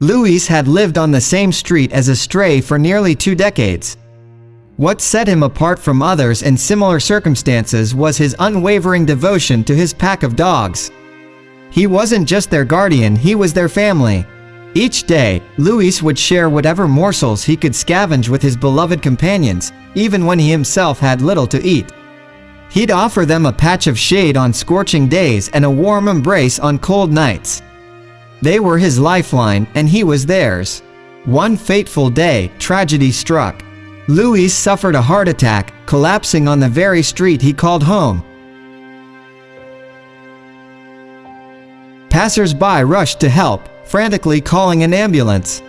Luiz had lived on the same street as a stray for nearly 2 decades. What set him apart from others in similar circumstances was his unwavering devotion to his pack of dogs. He wasn't just their guardian, he was their family. Each day, Luiz would share whatever morsels he could scavenge with his beloved companions, even when he himself had little to eat. He'd offer them a patch of shade on scorching days and a warm embrace on cold nights. They were his lifeline, and he was theirs. One fateful day, tragedy struck. Luiz suffered a heart attack, collapsing on the very street he called home. Passers-by rushed to help, frantically calling an ambulance.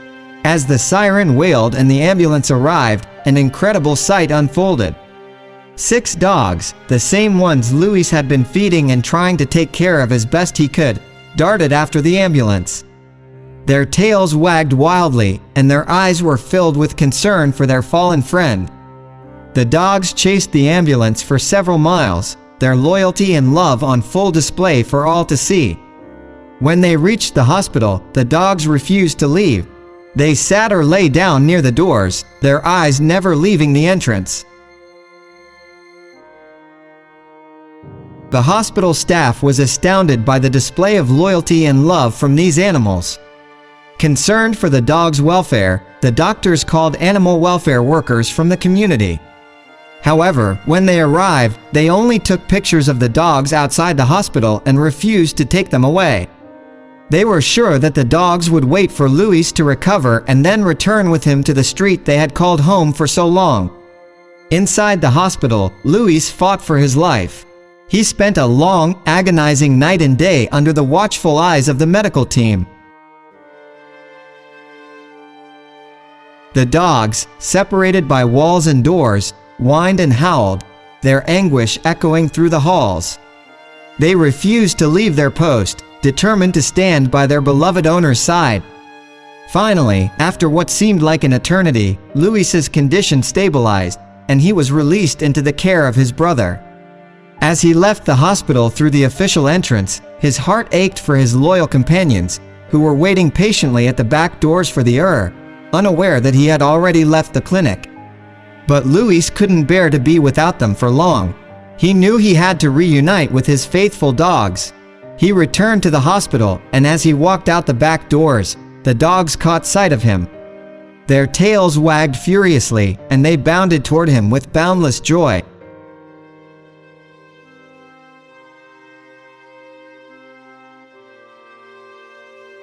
As the siren wailed and the ambulance arrived, an incredible sight unfolded. 6 dogs, the same ones Luiz had been feeding and trying to take care of as best he could, darted after the ambulance. Their tails wagged wildly, and their eyes were filled with concern for their fallen friend. The dogs chased the ambulance for several miles, their loyalty and love on full display for all to see. When they reached the hospital, the dogs refused to leave. They sat or lay down near the doors, their eyes never leaving the entrance. The hospital staff was astounded by the display of loyalty and love from these animals. Concerned for the dogs' welfare, the doctors called animal welfare workers from the community. However, when they arrived, they only took pictures of the dogs outside the hospital and refused to take them away. They were sure that the dogs would wait for Luiz to recover and then return with him to the street they had called home for so long. Inside the hospital, Luiz fought for his life. He spent a long, agonizing night and day under the watchful eyes of the medical team. The dogs, separated by walls and doors, whined and howled, their anguish echoing through the halls. They refused to leave their post, determined to stand by their beloved owner's side. Finally, after what seemed like an eternity, Luiz's condition stabilized, and he was released into the care of his brother. As he left the hospital through the official entrance, his heart ached for his loyal companions, who were waiting patiently at the back doors for the unaware that he had already left the clinic. But Luiz couldn't bear to be without them for long. He knew he had to reunite with his faithful dogs. He returned to the hospital, and as he walked out the back doors, the dogs caught sight of him. Their tails wagged furiously, and they bounded toward him with boundless joy.